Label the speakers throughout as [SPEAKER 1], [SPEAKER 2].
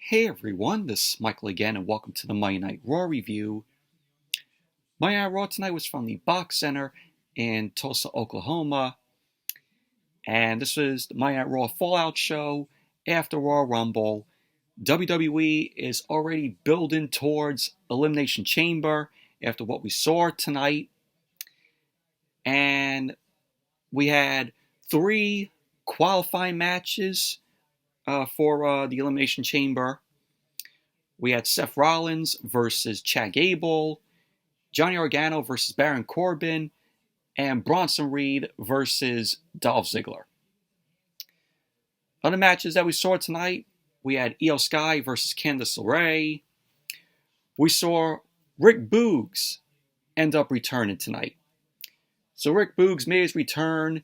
[SPEAKER 1] Hey everyone, this is Michael again, and welcome to the Monday Night Raw review. Monday Night Raw tonight was from the BOK Center in Tulsa, Oklahoma, and this was the Monday Night Raw Fallout show after Royal Rumble. WWE is already building towards Elimination Chamber after what we saw tonight, and we had 3 qualifying matches for the Elimination Chamber. We had Seth Rollins versus Gable, Johnny Gargano versus Baron Corbin, and Bronson Reed versus Dolph Ziegler. Other matches that we saw tonight, we had Iyo Sky versus Candice LeRae. We saw Rick Boogs end up returning tonight. So Rick Boogs made his return,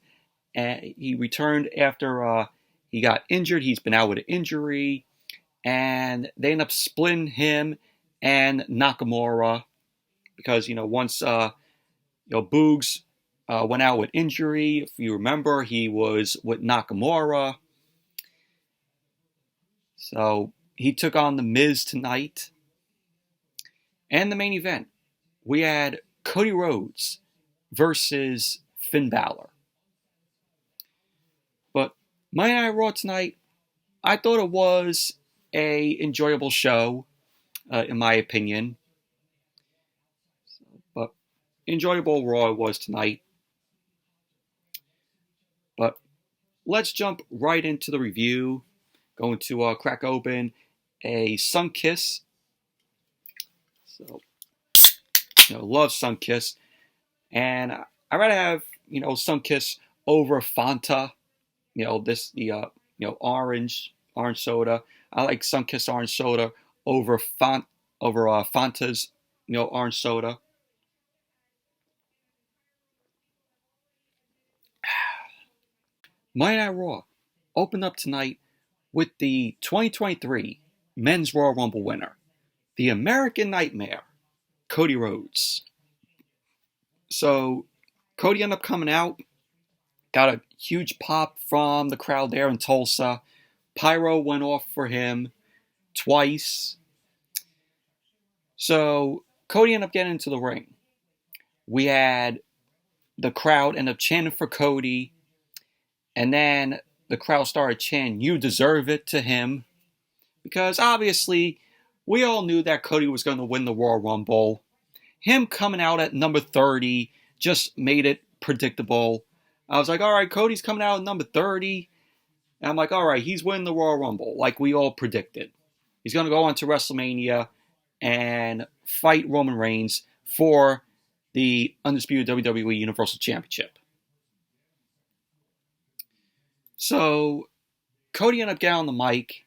[SPEAKER 1] and he returned after he got injured. He's been out with an injury, and they end up splitting him and Nakamura because, once, Boogs went out with injury. If you remember, he was with Nakamura. So he took on The Miz tonight. And the main event, we had Cody Rhodes versus Finn Balor. But Monday Night Raw tonight, I thought it was a enjoyable show, in my opinion. But enjoyable Raw it was tonight. But let's jump right into the review. Going to crack open a Sun Kiss. So, love Sun Kiss. And I'd rather have, Sun Kiss over Fanta. Orange soda. I like Sunkist orange soda over Fanta's, orange soda. Monday Night Raw opened up tonight with the 2023 Men's Royal Rumble winner, the American Nightmare, Cody Rhodes. So Cody ended up coming out, got a huge pop from the crowd there in Tulsa. Pyro went off for him twice. So Cody ended up getting into the ring. We had the crowd end up chanting for Cody. And then the crowd started chanting, "You deserve it," to him. Because obviously, we all knew that Cody was going to win the Royal Rumble. Him coming out at number 30 just made it predictable. I was like, all right, Cody's coming out at number 30. And I'm like, all right, he's winning the Royal Rumble, like we all predicted. He's going to go on to WrestleMania and fight Roman Reigns for the undisputed WWE Universal Championship. So Cody ended up getting on the mic.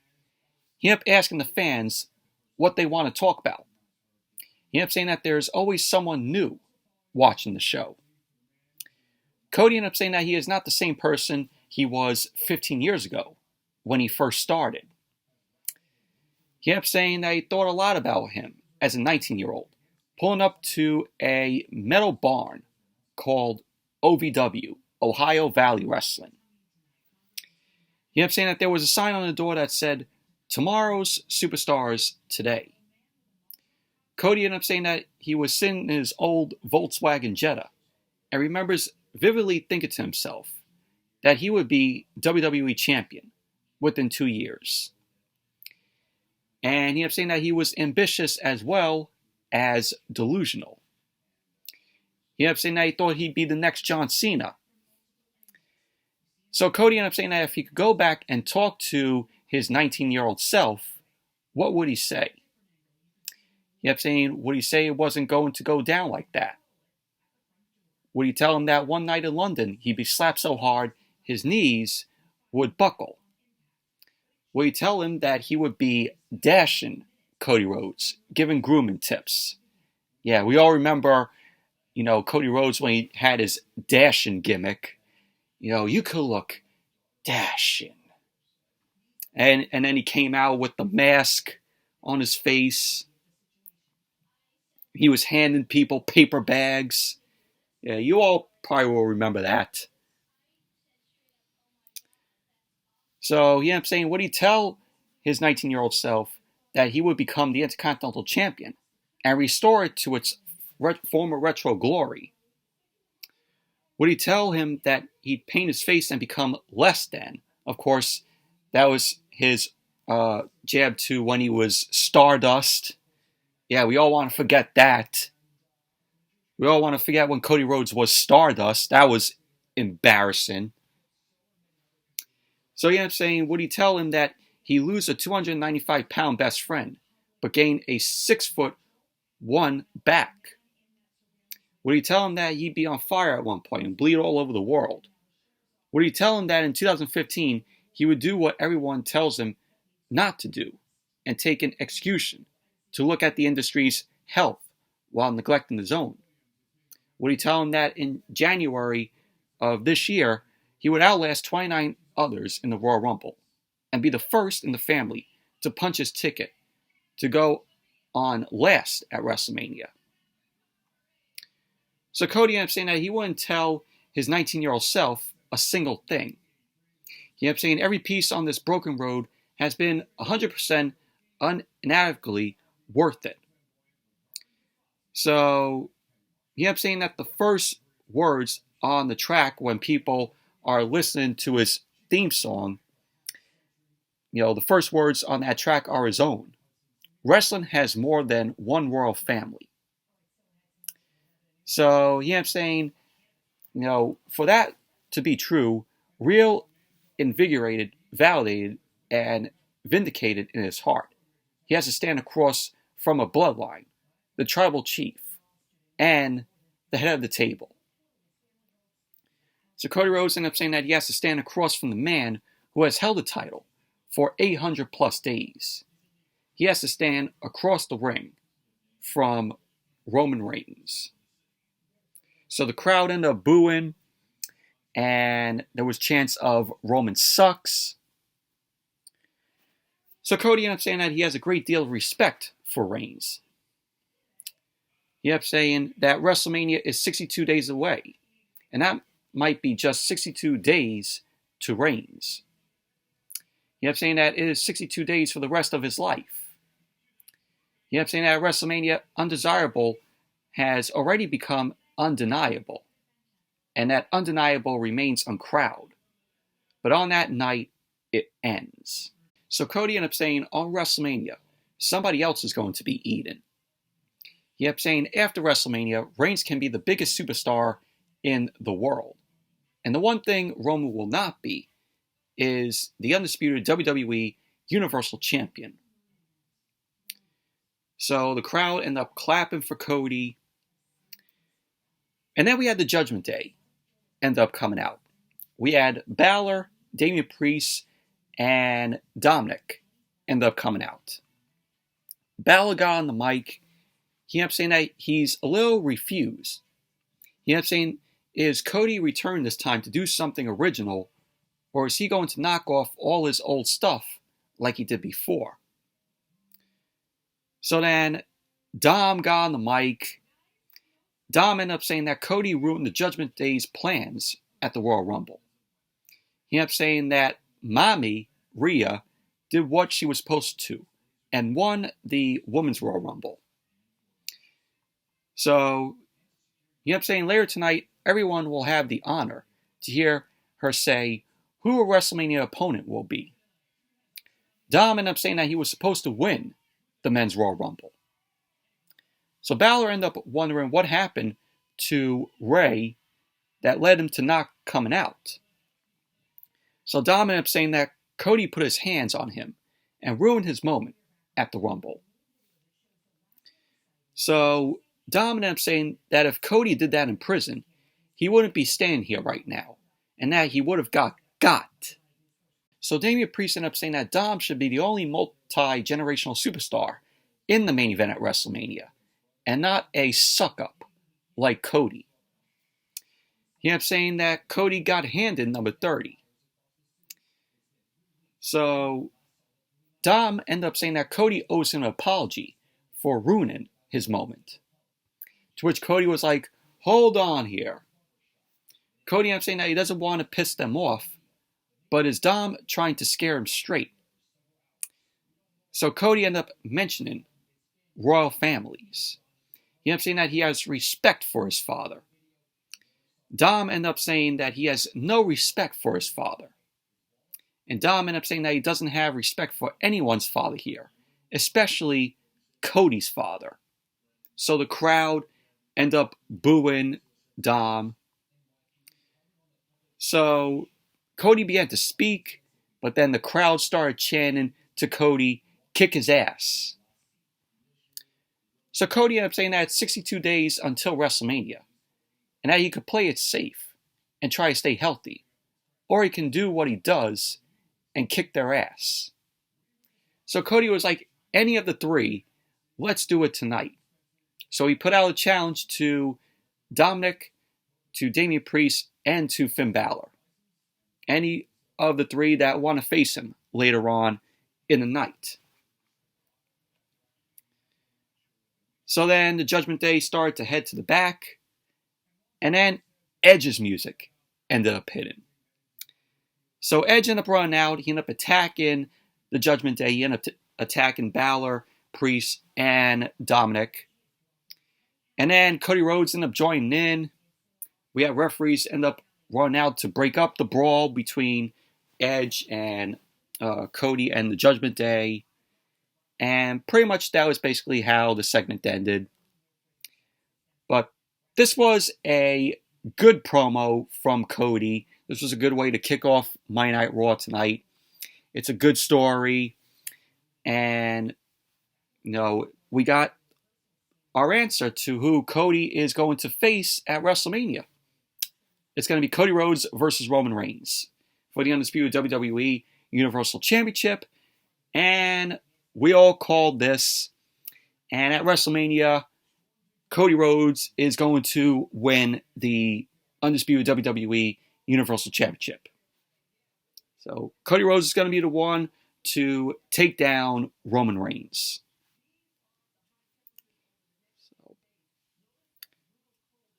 [SPEAKER 1] He ended up asking the fans what they want to talk about. He ended up saying that there's always someone new watching the show. Cody ended up saying that he is not the same person he was 15 years ago when he first started. He ended up saying that he thought a lot about him as a 19-year-old, pulling up to a metal barn called OVW, Ohio Valley Wrestling. He ended up saying that there was a sign on the door that said, "Tomorrow's Superstars Today." Cody ended up saying that he was sitting in his old Volkswagen Jetta and remembers vividly thinking to himself that he would be WWE champion within 2 years. And he ended up saying that he was ambitious as well as delusional. He ended up saying that he thought he'd be the next John Cena. So Cody ended up saying that if he could go back and talk to his 19-year-old self, what would he say? He ended up saying, would he say it wasn't going to go down like that? Would he tell him that one night in London he'd be slapped so hard his knees would buckle? Would he tell him that he would be dashing Cody Rhodes, giving grooming tips? Yeah, we all remember, Cody Rhodes when he had his dashing gimmick. You could look dashing. And then he came out with the mask on his face. He was handing people paper bags. Yeah, you all probably will remember that. So he ended up saying, would he tell his 19-year-old self that he would become the Intercontinental Champion and restore it to its former retro glory. Would he tell him that he'd paint his face and become less than? Of course, that was his jab to when he was Stardust. Yeah, we all want to forget that. We all want to forget when Cody Rhodes was Stardust. That was embarrassing. So he ended up saying, would he tell him that he lose a 295-pound best friend, but gain a 6'1" back? Would he tell him that he'd be on fire at one point and bleed all over the world? Would he tell him that in 2015 he would do what everyone tells him not to do and take an execution to look at the industry's health while neglecting his own? Would he tell him that in January of this year he would outlast 29 others in the Royal Rumble and be the first in the family to punch his ticket to go on last at WrestleMania? So Cody ended up saying that he wouldn't tell his 19-year-old self a single thing. He ended up saying every piece on this broken road has been 100% unequivocally worth it. So he ended up saying that the first words on the track when people are listening to his theme song, the first words on that track are his own. Wrestling has more than one royal family. So he ended up saying, for that to be true, real, invigorated, validated, and vindicated in his heart, he has to stand across from a bloodline, the tribal chief, and the head of the table. So Cody Rhodes ended up saying that he has to stand across from the man who has held the title for 800 plus days. He has to stand across the ring from Roman Reigns. So the crowd ended up booing, and there was chants of Roman sucks. So Cody ended up saying that he has a great deal of respect for Reigns. He ended up saying that WrestleMania is 62 days away, and that might be just 62 days to Reigns. He ended up saying that it is 62 days for the rest of his life. He ended up saying that WrestleMania undesirable has already become undeniable, and that undeniable remains uncrowd. But on that night, it ends. So Cody ended up saying on WrestleMania, somebody else is going to be eaten. He ended up saying after WrestleMania, Reigns can be the biggest superstar in the world. And the one thing Roman will not be is the undisputed WWE Universal Champion. So the crowd ended up clapping for Cody. And then we had the Judgment Day end up coming out. We had Balor, Damian Priest, and Dominic end up coming out. Balor got on the mic. He ended up saying that he's a little refused. He ended up saying, is Cody returned this time to do something original, or is he going to knock off all his old stuff like he did before? So then Dom got on the mic. Dom ended up saying that Cody ruined the Judgment Day's plans at the Royal Rumble. He ended up saying that Mommy, Rhea, did what she was supposed to and won the Women's Royal Rumble. So he ended up saying later tonight, everyone will have the honor to hear her say who a WrestleMania opponent will be. Dom ended up saying that he was supposed to win the Men's Royal Rumble. So Balor ended up wondering what happened to Ray that led him to not coming out. So Dom ended up saying that Cody put his hands on him and ruined his moment at the Rumble. So Dom ended up saying that if Cody did that in prison, he wouldn't be standing here right now, and that he would have got. So Damian Priest ended up saying that Dom should be the only multi-generational superstar in the main event at WrestleMania, and not a suck-up like Cody. He ended up saying that Cody got handed number 30. So Dom ended up saying that Cody owes him an apology for ruining his moment. To which Cody was like, hold on here. Cody ended up saying that he doesn't want to piss them off, but is Dom trying to scare him straight? So Cody ended up mentioning royal families. He ended up saying that he has respect for his father. Dom ended up saying that he has no respect for his father. And Dom ended up saying that he doesn't have respect for anyone's father here, especially Cody's father. So the crowd ended up booing Dom. So Cody began to speak, but then the crowd started chanting to Cody, kick his ass. So Cody ended up saying that it's 62 days until WrestleMania, and that he could play it safe and try to stay healthy, or he can do what he does and kick their ass. So Cody was like, any of the three, let's do it tonight. So he put out a challenge to Dominic, to Damian Priest, and to Finn Balor. Any of the three that want to face him later on in the night. So then the Judgment Day started to head to the back, and then Edge's music ended up hitting. So Edge ended up running out. He ended up attacking the Judgment Day. He ended up attacking Balor, Priest, and Dominic. And then Cody Rhodes ended up joining in. We had referees end up running out to break up the brawl between Edge and Cody and the Judgment Day. And pretty much that was basically how the segment ended. But this was a good promo from Cody. This was a good way to kick off Monday Night Raw tonight. It's a good story. And, we got our answer to who Cody is going to face at WrestleMania. It's going to be Cody Rhodes versus Roman Reigns for the undisputed WWE Universal Championship. And we all called this. And at WrestleMania, Cody Rhodes is going to win the undisputed WWE Universal Championship. So Cody Rhodes is going to be the one to take down Roman Reigns.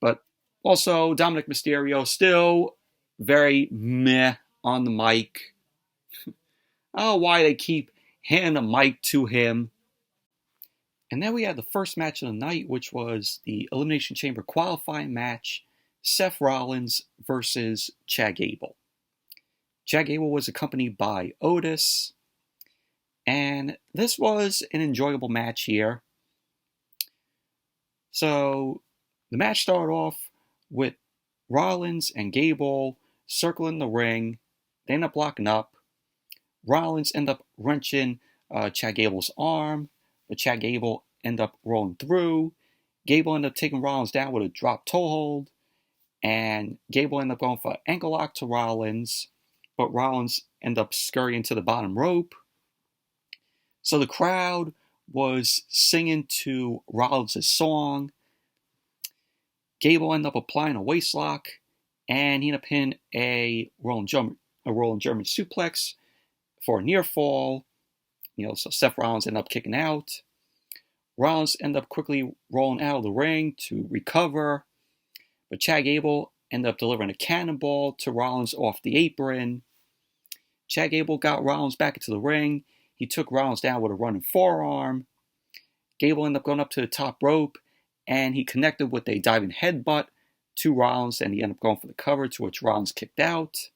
[SPEAKER 1] But also, Dominic Mysterio still very meh on the mic. I don't know why they keep handing the mic to him. And then we had the first match of the night, which was the Elimination Chamber qualifying match, Seth Rollins versus Chad Gable. Chad Gable was accompanied by Otis, and this was an enjoyable match here. So the match started off with Rollins and Gable circling the ring. They end up locking up. Rollins end up wrenching Chad Gable's arm, but Chad Gable end up rolling through. Gable ended up taking Rollins down with a drop toe hold, and Gable ended up going for an ankle lock to Rollins, but Rollins ended up scurrying to the bottom rope. So the crowd was singing to Rollins' song. Gable ended up applying a waistlock, and he ended up hitting a rolling German suplex for a near fall. So Seth Rollins ended up kicking out. Rollins ended up quickly rolling out of the ring to recover, but Chad Gable ended up delivering a cannonball to Rollins off the apron. Chad Gable got Rollins back into the ring. He took Rollins down with a running forearm. Gable ended up going up to the top rope, and he connected with a diving headbutt to Rollins, and he ended up going for the cover, to which Rollins kicked out.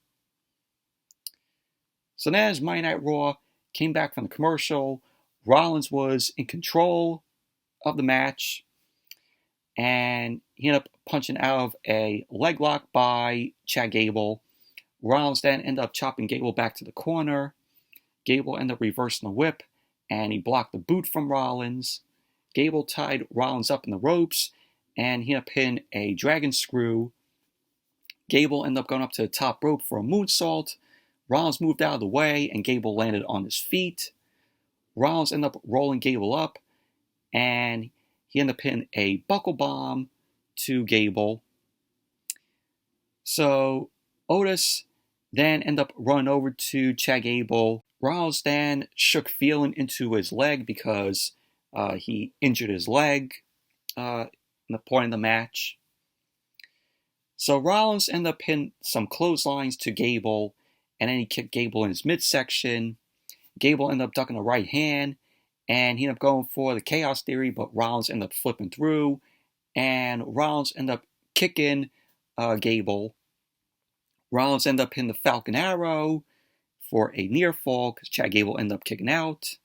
[SPEAKER 1] So then as Monday Night Raw came back from the commercial, Rollins was in control of the match, and he ended up punching out of a leg lock by Chad Gable. Rollins then ended up chopping Gable back to the corner. Gable ended up reversing the whip, and he blocked the boot from Rollins. Gable tied Rollins up in the ropes, and he ended up hitting a dragon screw. Gable ended up going up to the top rope for a moonsault. Rollins moved out of the way, and Gable landed on his feet. Rollins ended up rolling Gable up, and he ended up hitting a buckle bomb to Gable. So Otis then ended up running over to Chad Gable. Rollins then shook feeling into his leg because he injured his leg in the point of the match. So Rollins ended up hitting some clotheslines to Gable, and then he kicked Gable in his midsection. Gable ended up ducking a right hand, and he ended up going for the Chaos Theory, but Rollins ended up flipping through, and Rollins ended up kicking Gable. Rollins ended up hitting the Falcon Arrow for a near fall because Chad Gable ended up kicking out.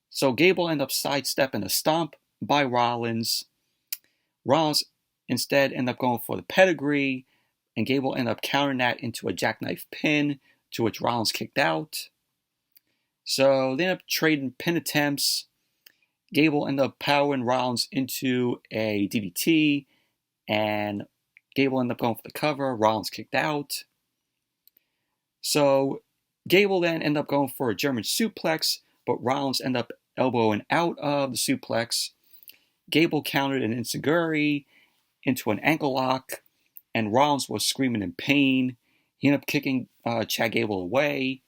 [SPEAKER 1] So Gable ended up sidestepping a stomp by Rollins. Rollins instead ended up going for the pedigree, and Gable ended up countering that into a jackknife pin, to which Rollins kicked out. So they ended up trading pin attempts. Gable ended up powering Rollins into a DDT, and Gable ended up going for the cover. Rollins kicked out. So Gable then ended up going for a German suplex, but Rollins ended up elbowing out of the suplex. Gable countered an enziguri into an ankle lock, and Rollins was screaming in pain. He ended up kicking Chad Gable away.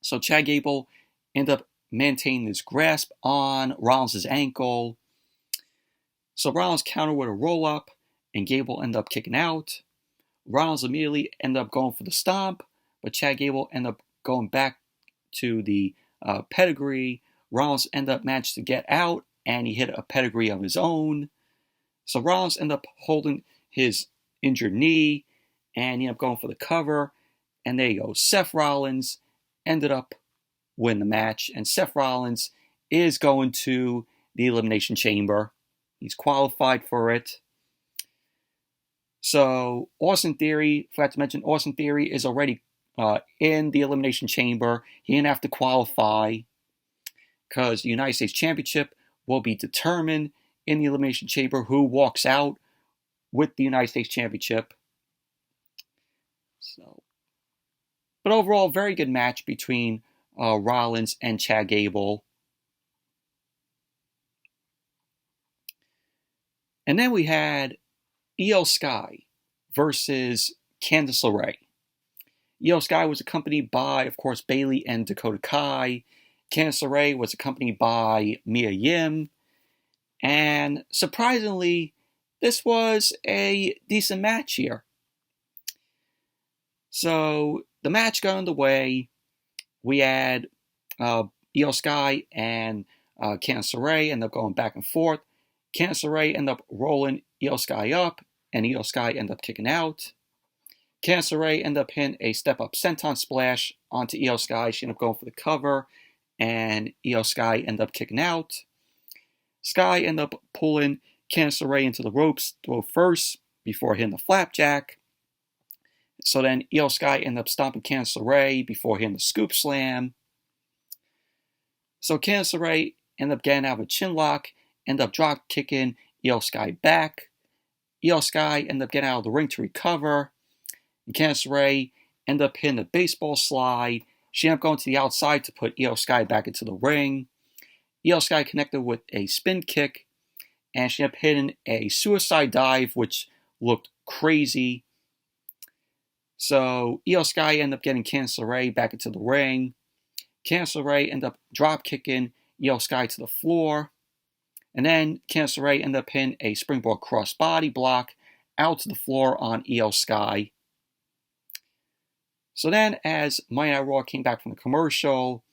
[SPEAKER 1] So Chad Gable ended up maintaining his grasp on Rollins' ankle. So Rollins countered with a roll-up, and Gable ended up kicking out. Rollins immediately ended up going for the stomp, but Chad Gable ended up going back to the pedigree. Rollins ended up managed to get out, and he hit a pedigree of his own. So Rollins ended up holding his injured knee, and he ended up going for the cover. And there you go. Seth Rollins ended up winning the match, and Seth Rollins is going to the Elimination Chamber. He's qualified for it. So Austin Theory, forgot to mention, Austin Theory is already in the Elimination Chamber. He didn't have to qualify because the United States Championship will be determined in the Elimination Chamber who walks out with the United States Championship. So, but overall, very good match between Rollins and Chad Gable. And then we had Iyo Sky versus Candice LeRae. Iyo Sky was accompanied by, of course, Bayley and Dakota Kai. Candice LeRae was accompanied by Mia Yim. And surprisingly, this was a decent match here. So the match got underway. We had Iyo Sky and Candice LeRae end up going back and forth. Candice LeRae ended up rolling Iyo Sky up, and Iyo Sky ended up kicking out. Candice LeRae ended up hitting a step-up senton splash onto Iyo Sky. She ended up going for the cover, and Iyo Sky ended up kicking out. Sky ended up pulling Candice LeRae into the ropes throw first before hitting the flapjack. So then Iyo Sky ended up stomping Candice LeRae before hitting the scoop slam. So Candice LeRae ended up getting out of a chin lock, ended up drop kicking Iyo Sky back. Iyo Sky ended up getting out of the ring to recover. And Candice LeRae ended up hitting a baseball slide. She ended up going to the outside to put Iyo Sky back into the ring. Iyo Sky connected with a spin kick, and she ended up hitting a suicide dive, which looked crazy. So Iyo Sky ended up getting Candice LeRae back into the ring. Candice LeRae ended up drop kicking Iyo Sky to the floor. And then Candice LeRae ended up hitting a springboard crossbody block out to the floor on Iyo Sky. So then, as Monday Night Raw came back from the commercial,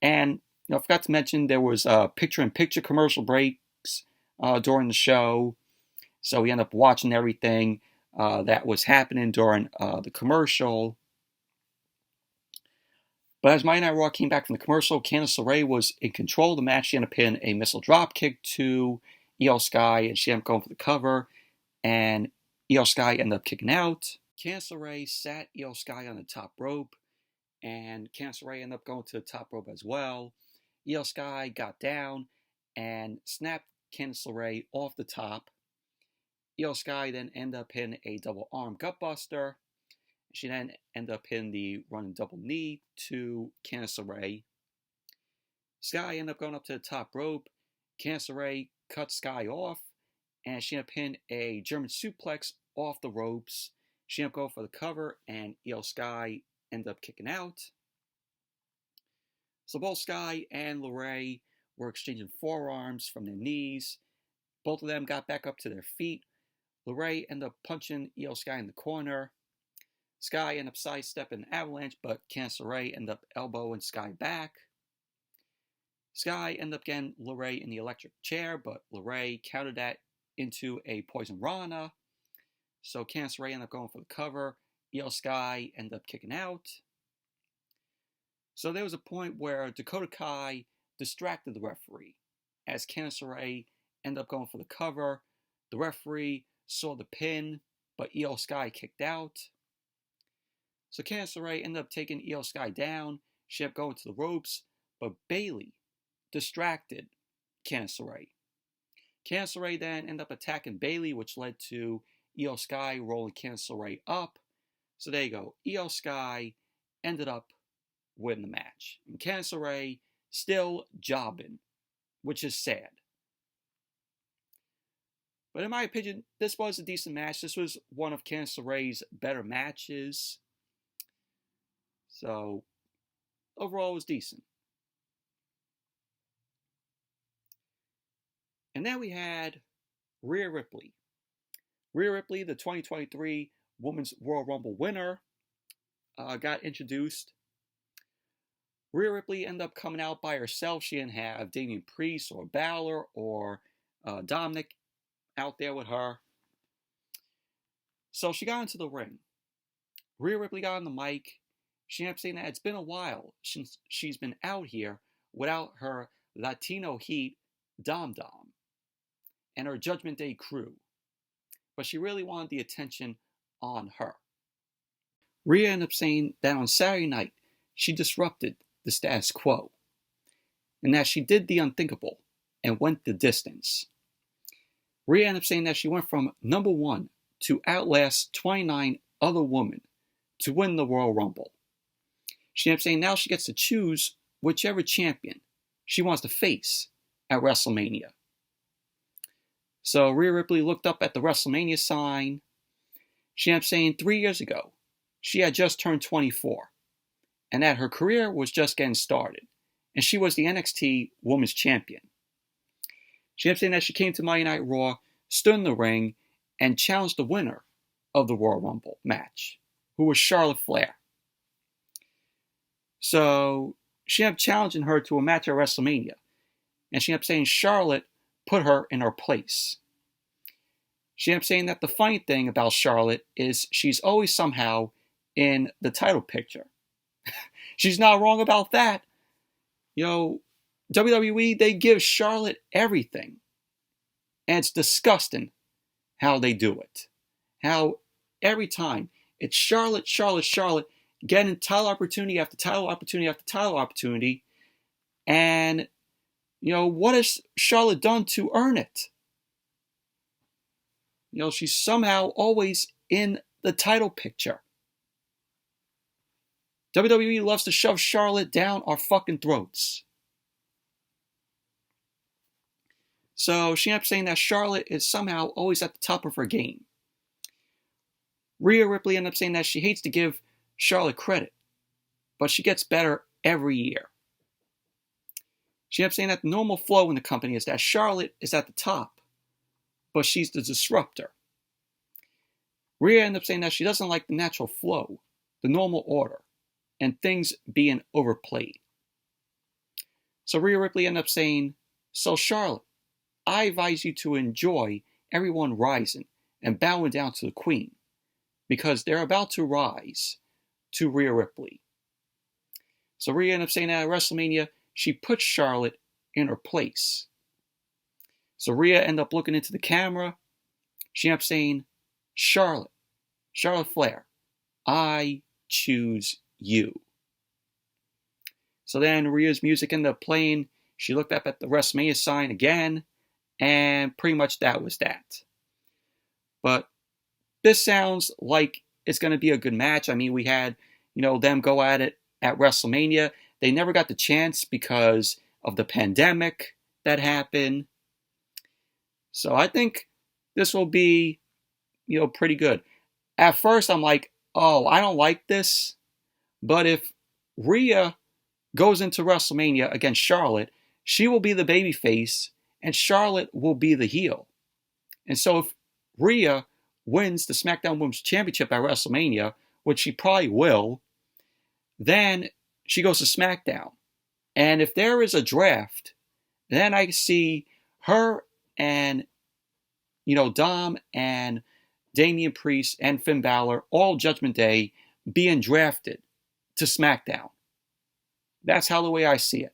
[SPEAKER 1] and I forgot to mention there was picture-in-picture commercial breaks during the show. So we ended up watching everything that was happening during the commercial. But as Monday Night Raw came back from the commercial, Candice LeRae was in control of the match. She ended up hitting a missile drop kick to Iyo Sky, and she ended up going for the cover, and Iyo Sky ended up kicking out. Candice LeRae sat Iyo Sky on the top rope, and Candice LeRae ended up going to the top rope as well. Iyo Sky got down and snapped Candice LeRae off the top. Iyo Sky then ended up hitting a double arm gutbuster. She then ended up hitting the running double knee to Candice LeRae. Sky ended up going up to the top rope. Candice LeRae cut Sky off, and she ended up hitting a German suplex off the ropes. She ended up going for the cover, and Iyo Sky ended up kicking out. So both Sky and LeRae were exchanging forearms from their knees. Both of them got back up to their feet. LeRae ended up punching Iyo Sky in the corner. Sky ended up sidestepping an avalanche, but Candice LeRae ended up elbowing Sky back. Sky ended up getting LeRae in the electric chair, but LeRae countered that into a poison rana. So Candice LeRae ended up going for the cover. Iyo Sky ended up kicking out. So there was a point where Dakota Kai distracted the referee as Candice LeRae ended up going for the cover. The referee saw the pin, but Iyo Sky kicked out. So Candice LeRae ended up taking Iyo Sky down. She ended up going to the ropes, but Bayley distracted Candice LeRae. Candice LeRae then ended up attacking Bayley, which led to Iyo Sky rolling Candice LeRae up. So there you go. Iyo Sky ended up winning the match. And Candice LeRae still jobbing, which is sad. But in my opinion, this was a decent match. This was one of Candice LeRae's better matches. So overall, it was decent. And then we had Rhea Ripley. Rhea Ripley, the 2023 Women's Royal Rumble winner, got introduced. Rhea Ripley ended up coming out by herself. She didn't have Damian Priest or Balor or Dominic out there with her. So she got into the ring. Rhea Ripley got on the mic. She ended up saying that it's been a while since she's been out here without her Latino Heat Dom Dom and her Judgment Day crew. But she really wanted the attention on her. Rhea ended up saying that on Saturday night, she disrupted the status quo and that she did the unthinkable and went the distance. Rhea ended up saying that she went from number 1 to outlast 29 other women to win the Royal Rumble. She ended up saying now she gets to choose whichever champion she wants to face at WrestleMania. So Rhea Ripley looked up at the WrestleMania sign. She ended up saying 3 years ago, she had just turned 24, and that her career was just getting started, and she was the NXT Women's Champion. She ended up saying that she came to Monday Night Raw, stood in the ring, and challenged the winner of the Royal Rumble match, who was Charlotte Flair. So she ended up challenging her to a match at WrestleMania, and she ended up saying Charlotte put her in her place. She ended up saying that the funny thing about Charlotte is she's always somehow in the title picture. She's not wrong about that. You know, WWE, they give Charlotte everything. And it's disgusting how they do it. How every time it's Charlotte, Charlotte, Charlotte, getting title opportunity after title opportunity after title opportunity. And, you know, what has Charlotte done to earn it? You know, she's somehow always in the title picture. WWE loves to shove Charlotte down our fucking throats. So she ended up saying that Charlotte is somehow always at the top of her game. Rhea Ripley ended up saying that she hates to give Charlotte credit, but she gets better every year. She ended up saying that the normal flow in the company is that Charlotte is at the top, but she's the disruptor. Rhea ended up saying that she doesn't like the natural flow, the normal order, and things being overplayed. So Rhea Ripley ended up saying, so Charlotte, I advise you to enjoy everyone rising and bowing down to the Queen, because they're about to rise to Rhea Ripley. So Rhea ended up saying that at WrestleMania, she put Charlotte in her place. So Rhea ended up looking into the camera. She ended up saying, Charlotte Flair, I choose you. So then Rhea's music ended up playing. She looked up at the WrestleMania sign again, and pretty much that was that. But this sounds like it's going to be a good match. I mean, we had, them go at it at WrestleMania. They never got the chance because of the pandemic that happened. So I think this will be, pretty good. At first, I'm like, oh, I don't like this. But if Rhea goes into WrestleMania against Charlotte, she will be the babyface and Charlotte will be the heel. And so if Rhea wins the SmackDown Women's Championship at WrestleMania, which she probably will, then she goes to SmackDown And if there is a draft, then I see her and, Dom and Damian Priest and Finn Balor all Judgment Day being drafted to SmackDown. That's how the way I see it.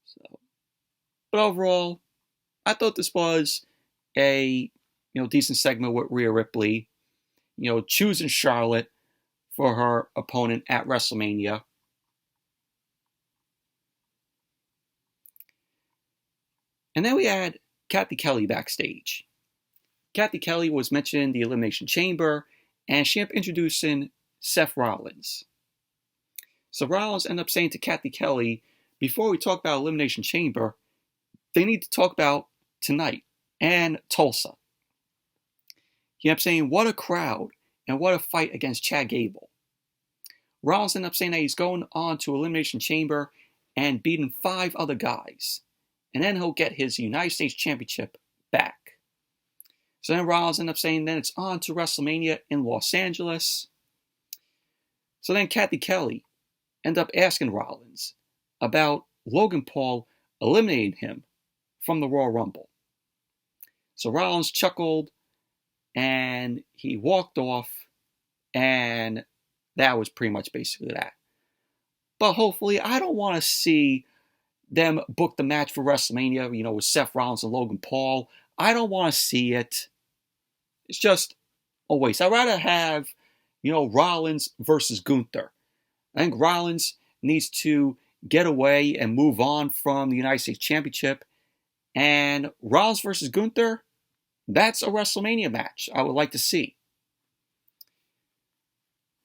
[SPEAKER 1] So, but overall, I thought this was a decent segment with Rhea Ripley, choosing Charlotte for her opponent at WrestleMania. And then we had Kathy Kelly backstage. Kathy Kelly was mentioned in the Elimination Chamber, and she ended up introducing Seth Rollins. So Rollins ended up saying to Kathy Kelly, before we talk about Elimination Chamber, they need to talk about tonight and Tulsa. He ended up saying, what a crowd and what a fight against Chad Gable. Rollins ended up saying that he's going on to Elimination Chamber and beating 5 other guys. And then he'll get his United States Championship back. So then Rollins ended up saying then it's on to WrestleMania in Los Angeles. So then Kathy Kelly ended up asking Rollins about Logan Paul eliminating him from the Royal Rumble. So Rollins chuckled and he walked off, and that was pretty much basically that. But hopefully, I don't want to see them book the match for WrestleMania, with Seth Rollins and Logan Paul. I don't want to see it. It's just a waste. I'd rather have, Rollins versus Gunther. I think Rollins needs to get away and move on from the United States Championship. And Rollins versus Gunther, that's a WrestleMania match I would like to see.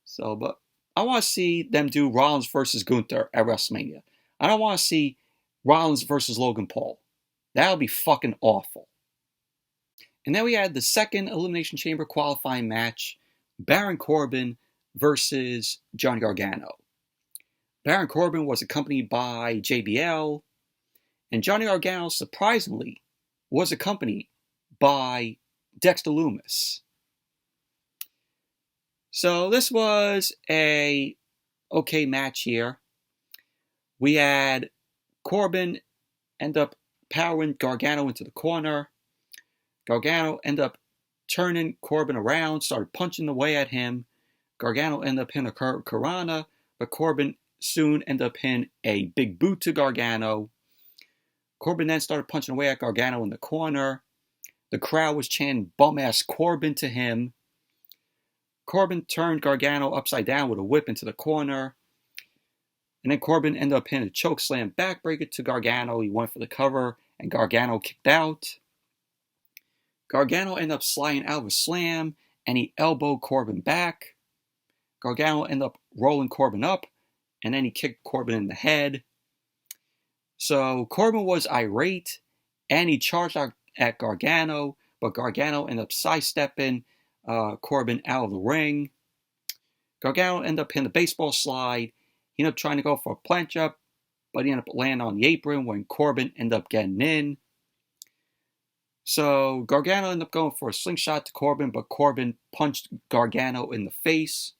[SPEAKER 1] So, but I want to see them do Rollins versus Gunther at WrestleMania. I don't want to see Rollins versus Logan Paul. That would be fucking awful. And then we had the second Elimination Chamber qualifying match, Baron Corbin versus Johnny Gargano. Baron Corbin was accompanied by JBL, and Johnny Gargano, surprisingly, was accompanied by Dexter Lumis. So this was a okay match here. We had Corbin end up powering Gargano into the corner. Gargano ended up turning Corbin around, started punching away at him. Gargano ended up hitting a Karana, but Corbin soon ended up hitting a big boot to Gargano. Corbin then started punching away at Gargano in the corner. The crowd was chanting bum-ass Corbin to him. Corbin turned Gargano upside down with a whip into the corner. And then Corbin ended up hitting a chokeslam backbreaker to Gargano. He went for the cover, and Gargano kicked out. Gargano ended up sliding out of a slam, and he elbowed Corbin back. Gargano ended up rolling Corbin up, and then he kicked Corbin in the head. So Corbin was irate, and he charged at Gargano, but Gargano ended up sidestepping Corbin out of the ring. Gargano ended up hitting the baseball slide. He ended up trying to go for a planche up, but he ended up landing on the apron when Corbin ended up getting in. So Gargano ended up going for a slingshot to Corbin, but Corbin punched Gargano in the face.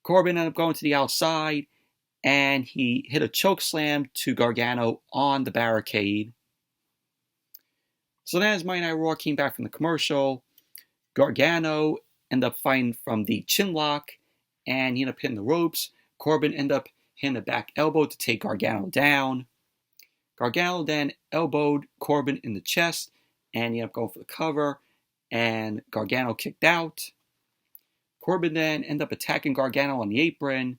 [SPEAKER 1] Corbin ended up going to the outside, and he hit a choke slam to Gargano on the barricade. So then as Monday Night Raw came back from the commercial, Gargano ended up fighting from the chin lock, and he ended up hitting the ropes. Corbin ended up hitting a back elbow to take Gargano down. Gargano then elbowed Corbin in the chest, and he ended up going for the cover, and Gargano kicked out. Corbin then ended up attacking Gargano on the apron,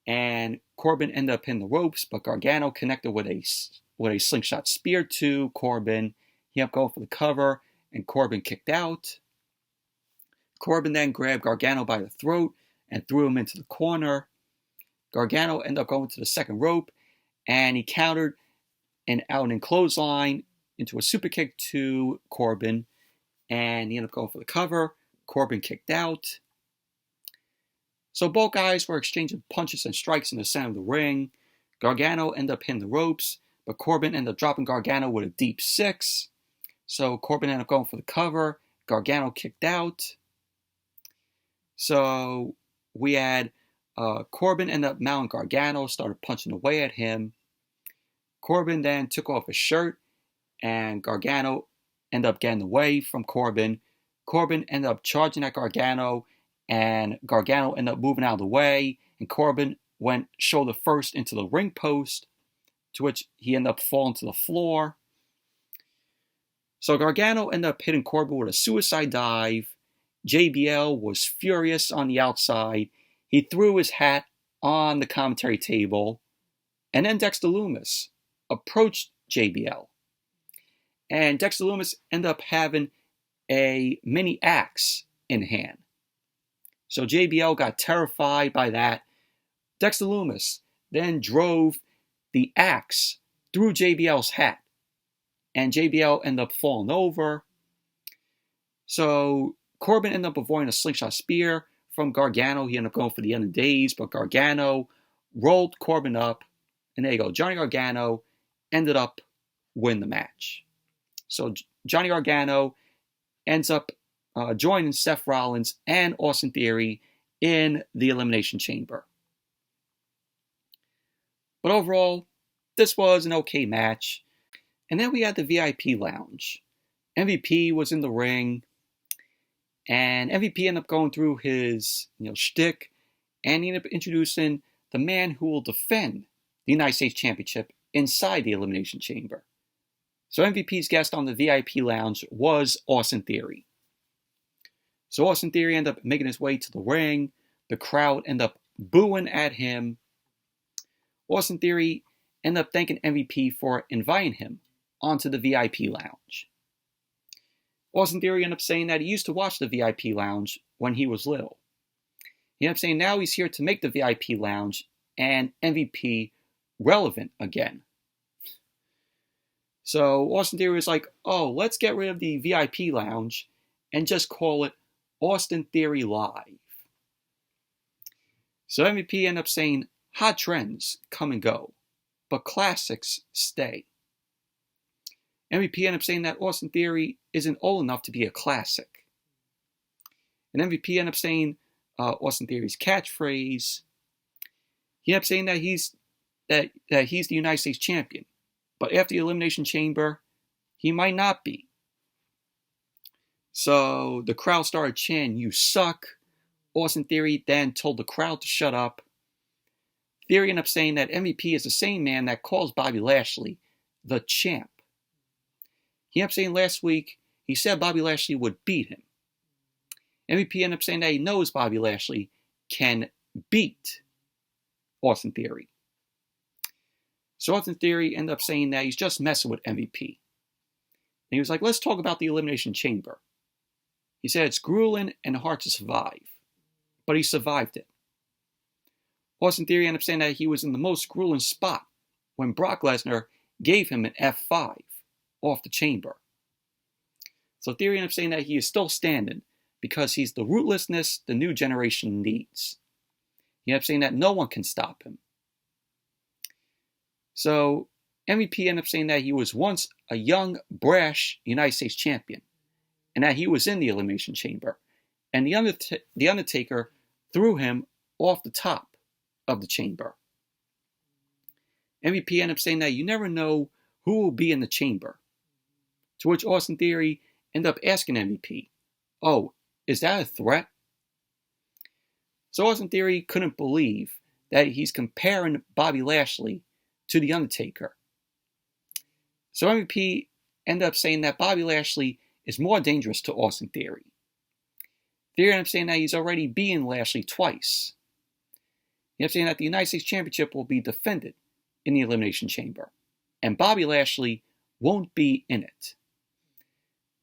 [SPEAKER 1] and Corbin ended up hitting the ropes, but Gargano connected with a slingshot spear to Corbin. He ended up going for the cover, and Corbin kicked out. Corbin then grabbed Gargano by the throat and threw him into the corner. Gargano ended up going to the second rope, and he countered an out-and-in clothesline into a super kick to Corbin, and he ended up going for the cover. Corbin kicked out. So both guys were exchanging punches and strikes in the center of the ring. Gargano ended up hitting the ropes, but Corbin ended up dropping Gargano with a deep six. So Corbin ended up going for the cover. Gargano kicked out. So we had Corbin ended up mounting Gargano, started punching away at him. Corbin then took off his shirt, and Gargano ended up getting away from Corbin. Corbin ended up charging at Gargano, and Gargano ended up moving out of the way, and Corbin went shoulder first into the ring post, to which he ended up falling to the floor. So Gargano ended up hitting Corbin with a suicide dive. JBL was furious on the outside. He threw his hat on the commentary table, and then Dexter Lumis approached JBL. And Dexter Lumis ended up having a mini axe in hand. So JBL got terrified by that. Dexter Lumis then drove the axe through JBL's hat, and JBL ended up falling over. So Corbin ended up avoiding a slingshot spear from Gargano. He ended up going for the end of days, but Gargano rolled Corbin up, and there you go. Johnny Gargano ended up winning the match. So Johnny Gargano ends up joining Seth Rollins and Austin Theory in the Elimination Chamber. But overall, this was an okay match. And then we had the VIP lounge. MVP was in the ring, and MVP ended up going through his shtick, and he ended up introducing the man who will defend the United States Championship inside the Elimination Chamber. So MVP's guest on the VIP lounge was Austin Theory. So Austin Theory ended up making his way to the ring. The crowd ended up booing at him. Austin Theory ended up thanking MVP for inviting him onto the VIP lounge. Austin Theory ended up saying that he used to watch the VIP lounge when he was little. He ended up saying now he's here to make the VIP lounge and MVP relevant again. So Austin Theory was like, oh, let's get rid of the VIP lounge and just call it Austin Theory Live. So MVP ended up saying, hot trends come and go, but classics stay. MVP ended up saying that Austin Theory isn't old enough to be a classic. And MVP ended up saying Austin Theory's catchphrase. He ended up saying that he's the United States champion, but after the Elimination Chamber, he might not be. So the crowd started chanting, "You suck." Austin Theory then told the crowd to shut up. Theory ended up saying that MVP is the same man that calls Bobby Lashley the champ. He ended up saying last week he said Bobby Lashley would beat him. MVP ended up saying that he knows Bobby Lashley can beat Austin Theory. So Austin Theory ended up saying that he's just messing with MVP. And he was like, let's talk about the Elimination Chamber. He said it's grueling and hard to survive, but he survived it. Austin Theory ended up saying that he was in the most grueling spot when Brock Lesnar gave him an F5 off the chamber. So Theory ended up saying that he is still standing because he's the ruthlessness the new generation needs. He ended up saying that no one can stop him. So MVP ended up saying that he was once a young, brash United States champion, and that he was in the Elimination Chamber, and the Undertaker threw him off the top of the chamber. MVP ended up saying that you never know who will be in the chamber, to which Austin Theory ended up asking MVP, oh, is that a threat? So Austin Theory couldn't believe that he's comparing Bobby Lashley to The Undertaker. So MVP ended up saying that Bobby Lashley is more dangerous to Austin Theory. Theory ended up saying that he's already beaten Lashley twice. He ended up saying that the United States Championship will be defended in the Elimination Chamber, and Bobby Lashley won't be in it.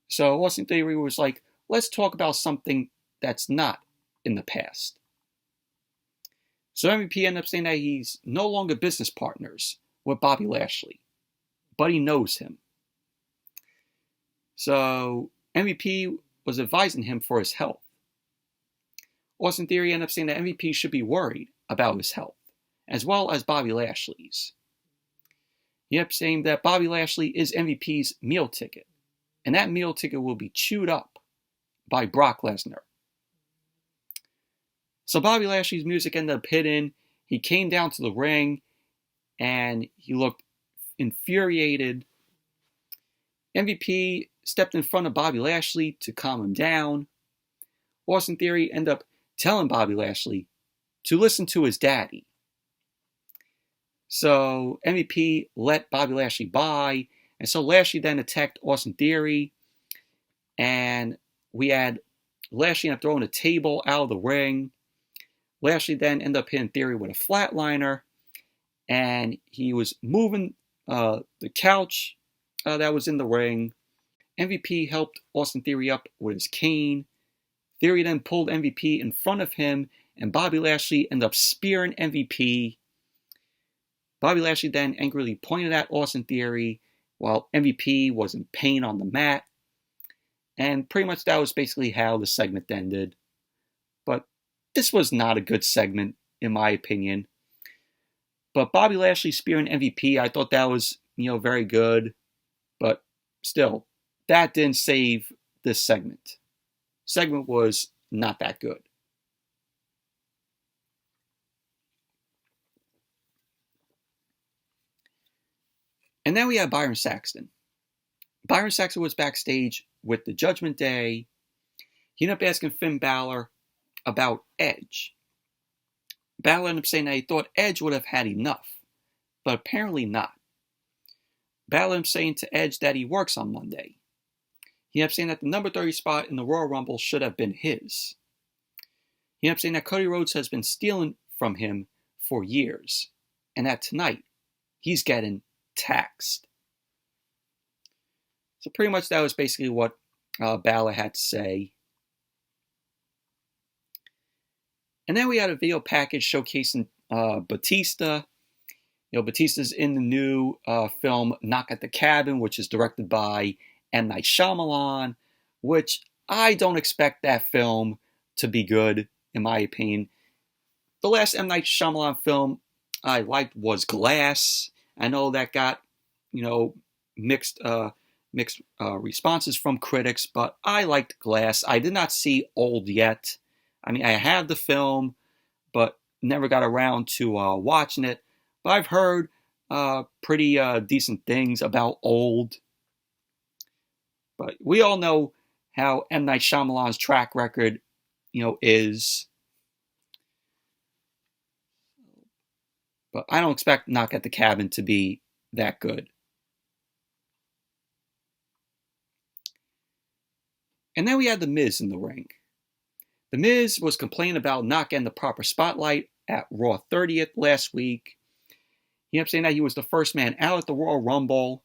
[SPEAKER 1] So Austin Theory was like, let's talk about something that's not in the past. So MVP ended up saying that he's no longer business partners with Bobby Lashley, but he knows him. So MVP was advising him for his health. Austin Theory ended up saying that MVP should be worried about his health, as well as Bobby Lashley's. He ended up saying that Bobby Lashley is MVP's meal ticket, and that meal ticket will be chewed up by Brock Lesnar. So Bobby Lashley's music ended up hitting. He came down to the ring and he looked infuriated. MVP stepped in front of Bobby Lashley to calm him down. Austin Theory ended up telling Bobby Lashley to listen to his daddy. So MVP let Bobby Lashley by, and so Lashley then attacked Austin Theory, and we had Lashley end up throwing a table out of the ring. Lashley then ended up hitting Theory with a flatliner, and he was moving the couch that was in the ring. MVP helped Austin Theory up with his cane. Theory then pulled MVP in front of him, and Bobby Lashley ended up spearing MVP. Bobby Lashley then angrily pointed at Austin Theory while MVP was in pain on the mat. And pretty much that was basically how the segment ended. But this was not a good segment, in my opinion. But Bobby Lashley spearing MVP, I thought that was, very good. But still, that didn't save this segment. Segment was not that good. And then we had Byron Saxton. Byron Saxton was backstage with the Judgment Day. He ended up asking Finn Balor about Edge. Balor ended up saying that he thought Edge would have had enough, but apparently not. Balor ended up saying to Edge that he works on Monday. He ended up saying that the number 30 spot in the Royal Rumble should have been his. He ended up saying that Cody Rhodes has been stealing from him for years, and that tonight he's getting taxed. So pretty much that was basically what Balor had to say. And then we had a video package showcasing Batista. Batista's in the new film Knock at the Cabin, which is directed by M. Night Shyamalan, which I don't expect that film to be good, in my opinion. The last M. Night Shyamalan film I liked was Glass. I know that got, mixed responses from critics, but I liked Glass. I did not see Old yet. I mean, I have the film, but never got around to watching it. But I've heard pretty decent things about Old. But we all know how M. Night Shyamalan's track record, is. But I don't expect Knock at the Cabin to be that good. And then we had The Miz in the ring. The Miz was complaining about not getting the proper spotlight at Raw 30th last week. He ended up saying that he was the first man out at the Royal Rumble.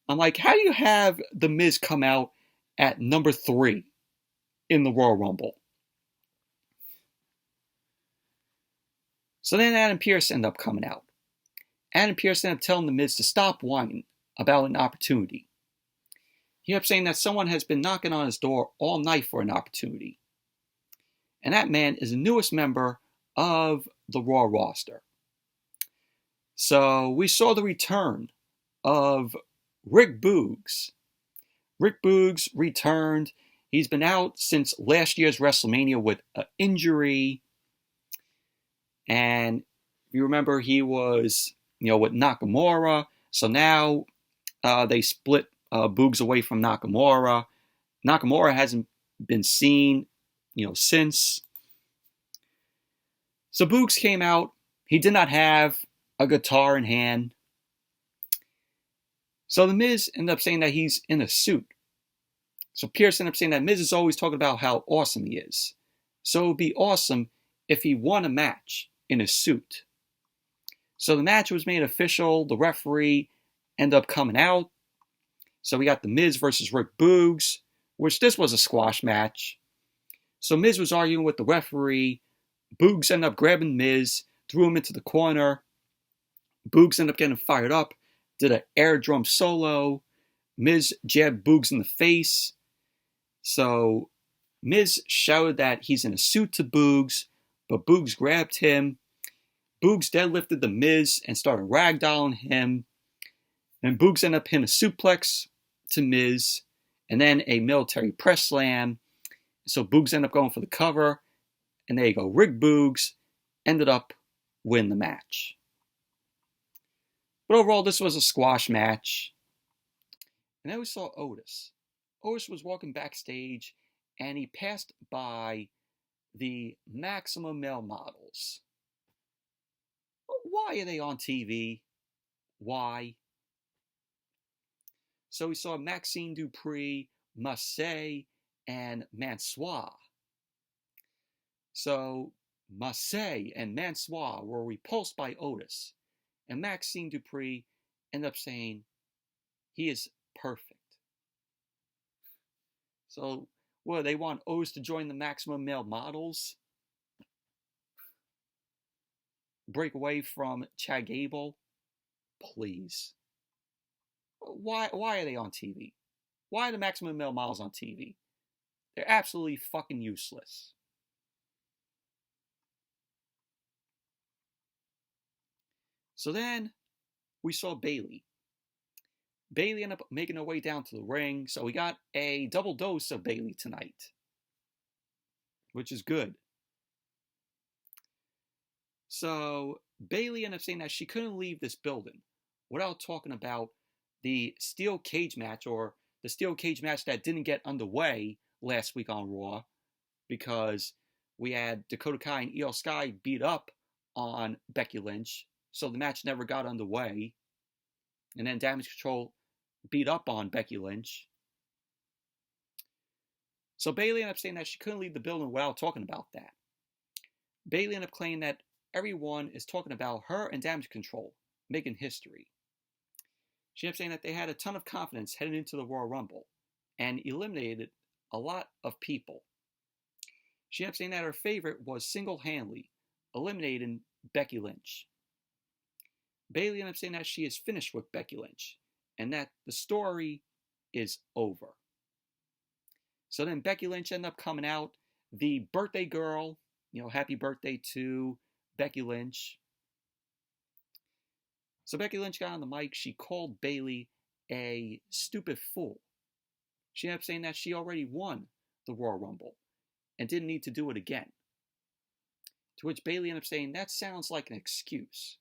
[SPEAKER 1] I'm like, how do you have The Miz come out at number 3 in the Royal Rumble? So then Adam Pearce ended up coming out. Adam Pearce ended up telling The Miz to stop whining about an opportunity. He ended up saying that someone has been knocking on his door all night for an opportunity. And that man is the newest member of the Raw roster. So we saw the return of Rick Boogs. Rick Boogs returned. He's been out since last year's WrestleMania with an injury. And if you remember, he was, with Nakamura. So now they split Boogs away from Nakamura. Nakamura hasn't been seen, since. So Boogs came out. He did not have a guitar in hand. So The Miz ended up saying that he's in a suit. So Pearce ended up saying that Miz is always talking about how awesome he is. So it would be awesome if he won a match in a suit. So the match was made official. The referee ended up coming out. So we got The Miz versus Rick Boogs, which this was a squash match. So Miz was arguing with the referee. Boogs ended up grabbing Miz, threw him into the corner. Boogs ended up getting fired up, did an air drum solo. Miz jabbed Boogs in the face. So Miz shouted that he's in a suit to Boogs, but Boogs grabbed him. Boogs deadlifted the Miz and started ragdolling him. And Boogs ended up hitting a suplex to Miz, and then a military press slam. So Boogs ended up going for the cover, And there you go. Rick Boogs ended up winning the match. But overall, this was a squash match. And then we saw Otis. Otis was walking backstage, and he passed by the Maximum Male Models. Why are they on TV? Why? So we saw Maxine Dupree, Massey, and Mansois. So Massey and Mansois were repulsed by Otis, and Maxine Dupree ended up saying he is perfect. So, they want Otis to join the Maximum Male Models? Break away from Chad Gable? Please. Why are they on TV? Why are the Maximum Male Models on TV? They're absolutely fucking useless. So then we saw Bayley. Bayley ended up making her way down to the ring, so we got a double dose of Bayley tonight, which is good. So Bayley ended up saying that she couldn't leave this building without talking about the steel cage match, or the steel cage match that didn't get underway last week on Raw, because we had Dakota Kai and Iyo Sky beat up on Becky Lynch, so the match never got underway. And then Damage Control beat up on Becky Lynch. So Bayley ended up saying that she couldn't leave the building without talking about that. Bayley ended up claiming that everyone is talking about her and Damage Control making history. She ended up saying that they had a ton of confidence heading into the Royal Rumble and eliminated a lot of people. She ended up saying that her favorite was single-handedly eliminating Becky Lynch. Bayley ended up saying that she is finished with Becky Lynch and that the story is over. So then Becky Lynch ended up coming out, the birthday girl, happy birthday to Becky Lynch. So Becky Lynch got on the mic. She called Bayley a stupid fool. She ended up saying that she already won the Royal Rumble and didn't need to do it again. To which Bayley ended up saying, that sounds like an excuse.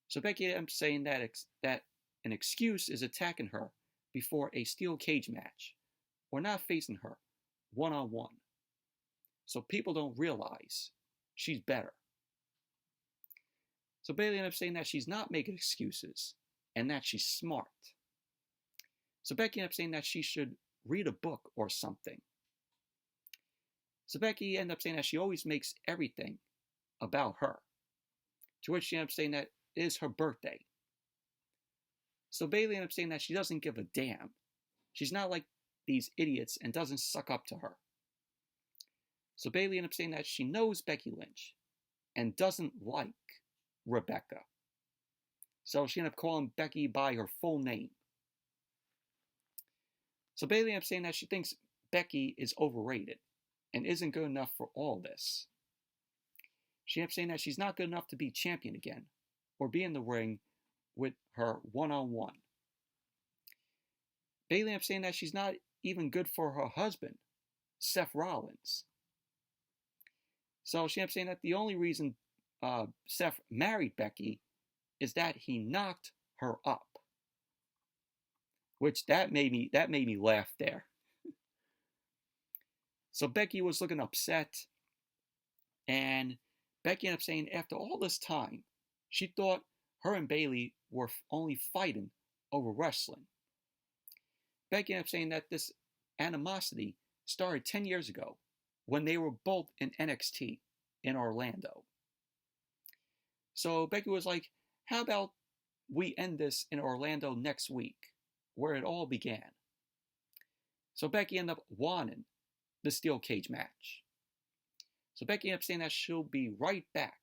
[SPEAKER 1] So Becky ended up saying that an excuse is attacking her before a steel cage match, or not facing her one-on-one. So people don't realize she's better. So Bayley ended up saying that she's not making excuses and that she's smart. So Becky ended up saying that she should read a book or something. So Becky ended up saying that she always makes everything about her. To which she ended up saying that it is her birthday. So Bayley ended up saying that she doesn't give a damn. She's not like these idiots and doesn't suck up to her. So Bayley ended up saying that she knows Becky Lynch and doesn't like Rebecca. So she ended up calling Becky by her full name. So Bayley ended up saying that she thinks Becky is overrated and isn't good enough for all this. She ended up saying that she's not good enough to be champion again or be in the ring with her one-on-one. Bayley ended up saying that she's not even good for her husband, Seth Rollins. So she ended up saying that the only reason Seth married Becky is that he knocked her up. Which that made me laugh there. So Becky was looking upset, and Becky ended up saying after all this time, she thought her and Bayley were only fighting over wrestling. Becky ended up saying that this animosity started 10 years ago when they were both in NXT in Orlando. So Becky was like, how about we end this in Orlando next week, where it all began? So Becky ended up wanting the steel cage match. So Becky ended up saying that she'll be right back.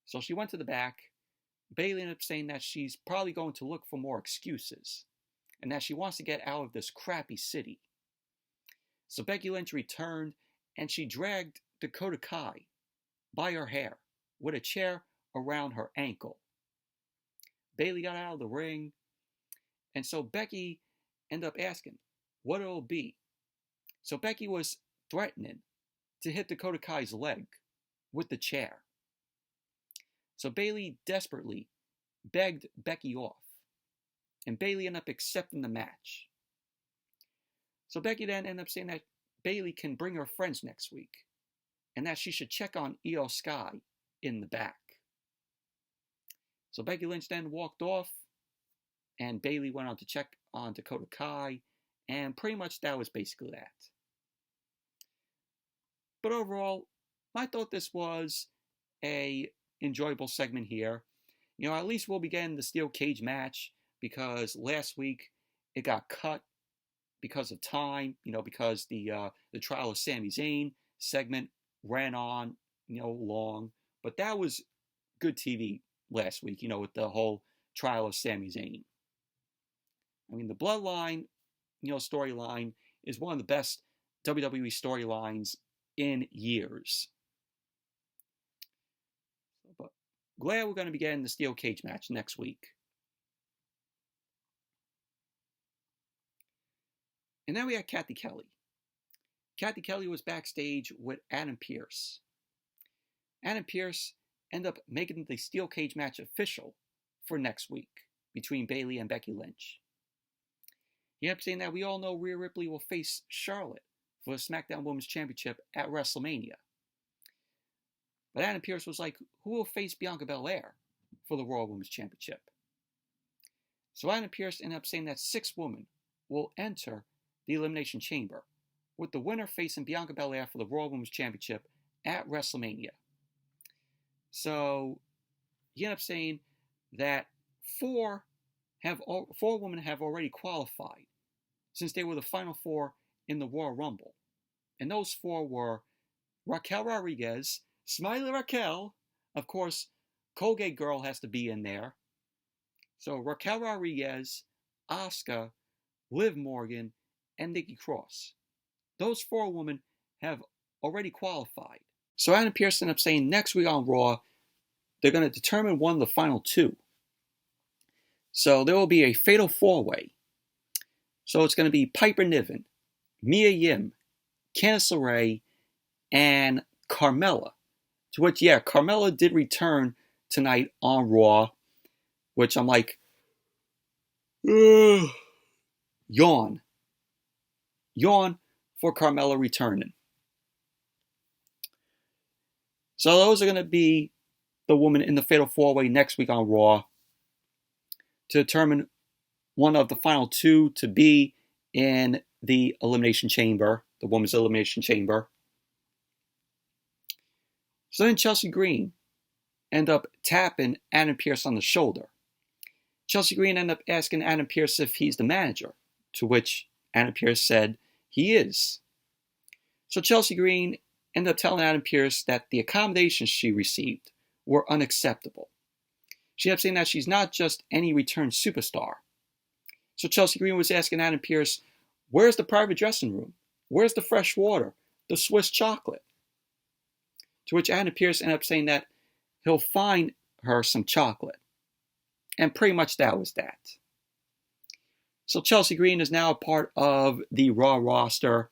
[SPEAKER 1] So she went to the back. Bayley ended up saying that she's probably going to look for more excuses and that she wants to get out of this crappy city. So Becky Lynch returned and she dragged Dakota Kai by her hair with a chair around her ankle. Bayley got out of the ring, and so Becky ended up asking what it'll be. So Becky was threatening to hit Dakota Kai's leg with the chair. So Bayley desperately begged Becky off, and Bayley ended up accepting the match. So Becky then ended up saying that Bayley can bring her friends next week, and that she should check on Iyo Sky in the back. So Becky Lynch then walked off, and Bayley went on to check on Dakota Kai, and pretty much that was basically that. But overall, I thought this was a enjoyable segment here. At least we'll be getting the steel cage match, because last week it got cut because of time, because the trial of Sami Zayn segment ran on, long. But that was good TV last week, with the whole trial of Sami Zayn. The Bloodline, storyline is one of the best WWE storylines in years. But glad we're going to be getting the steel cage match next week. And then we had Kathy Kelly. Kathy Kelly was backstage with Adam Pearce. Adam Pearce ended up making the steel cage match official for next week between Bayley and Becky Lynch. He ended up saying that we all know Rhea Ripley will face Charlotte for the SmackDown Women's Championship at WrestleMania. But Adam Pearce was like, who will face Bianca Belair for the Raw Women's Championship? So Adam Pearce ended up saying that 6 women will enter the Elimination Chamber, with the winner facing Bianca Belair for the Raw Women's Championship at WrestleMania. So he ended up saying that 4 women have already qualified, since they were the final 4 in the Royal Rumble. And those 4 were Raquel Rodriguez, Smiley Raquel, of course, Colgate Girl has to be in there. So Raquel Rodriguez, Asuka, Liv Morgan, and Nikki Cross. Those 4 women have already qualified. So Adam Pearce ended up saying next week on Raw, they're going to determine one of the final 2. So there will be a fatal 4-way. So it's going to be Piper Niven, Mia Yim, Candice LeRae, and Carmella. To which, Carmella did return tonight on Raw, which I'm like, yawn. Yawn for Carmella returning. So those are going to be the women in the Fatal 4-Way next week on Raw to determine one of the final 2 to be in the Elimination Chamber, the Women's Elimination Chamber. So then Chelsea Green ended up tapping Adam Pearce on the shoulder. Chelsea Green ended up asking Adam Pearce if he's the manager, to which Adam Pearce said he is. So Chelsea Green ended up telling Adam Pearce that the accommodations she received were unacceptable. She ended up saying that she's not just any returned superstar. So Chelsea Green was asking Adam Pearce, where's the private dressing room? Where's the fresh water? The Swiss chocolate? To which Adam Pearce ended up saying that he'll find her some chocolate. And pretty much that was that. So Chelsea Green is now a part of the Raw roster,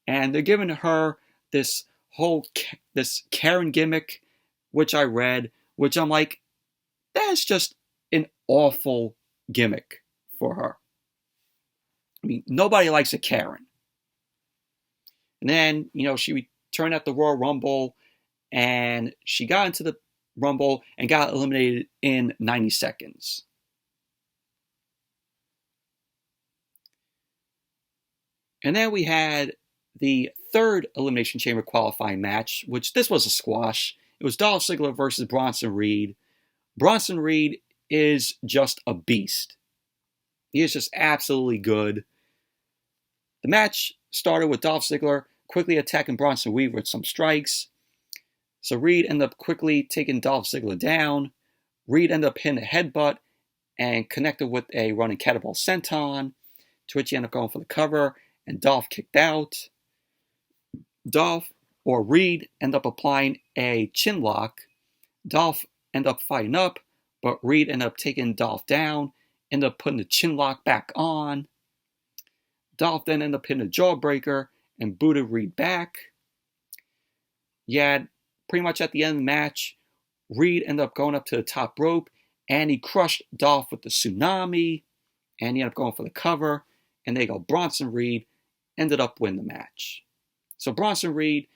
[SPEAKER 1] and they're giving her this Karen gimmick, which I read, which I'm like, that's just an awful gimmick for her. Nobody likes a Karen. And then, she returned at the Royal Rumble, and she got into the Rumble and got eliminated in 90 seconds. And then we had the third Elimination Chamber qualifying match, which this was a squash. It was Dolph Ziggler versus Bronson Reed. Bronson Reed is just a beast. He is just absolutely good. The match started with Dolph Ziggler quickly attacking Bronson Reed with some strikes. So Reed ended up quickly taking Dolph Ziggler down. Reed ended up hitting a headbutt and connected with a running catapult senton, to which he ended up going for the cover, and Dolph kicked out. Reed ended up applying a chin lock. Dolph ended up fighting up, but Reed ended up taking Dolph down, ended up putting the chin lock back on. Dolph then ended up hitting a jawbreaker and booted Reed back. you had pretty much at the end of the match, Reed ended up going up to the top rope, and he crushed Dolph with the tsunami, and he ended up going for the cover, and there you go, Bronson Reed ended up winning the match. So Bronson Reed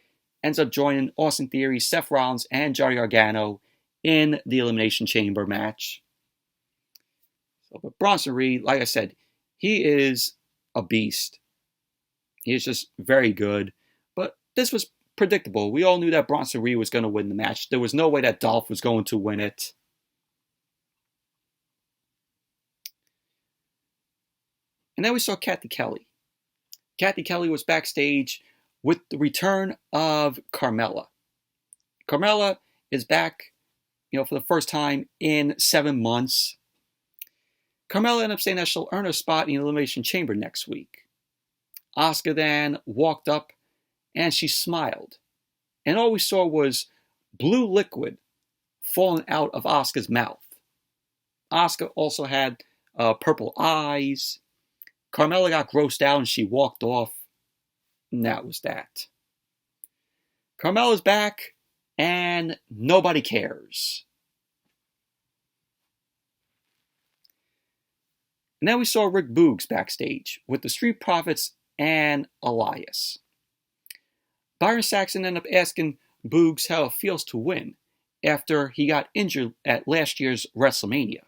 [SPEAKER 1] ends up joining Austin Theory, Seth Rollins, and Johnny Gargano in the Elimination Chamber match. So, but Bronson Reed, like I said, he is a beast. He is just very good. But this was predictable. We all knew that Bronson Reed was going to win the match. There was no way that Dolph was going to win it. And then we saw Kathy Kelly. Kathy Kelly was backstage with the return of Carmella. Carmella is back, for the first time in 7 months. Carmella ended up saying that she'll earn a spot in the Elimination Chamber next week. Asuka then walked up and she smiled. And all we saw was blue liquid falling out of Asuka's mouth. Asuka also had purple eyes. Carmella got grossed out and she walked off. And that was that. Carmella's back and nobody cares. And then we saw Rick Boogs backstage with the Street Profits and Elias. Byron Saxton ended up asking Boogs how it feels to win after he got injured at last year's WrestleMania.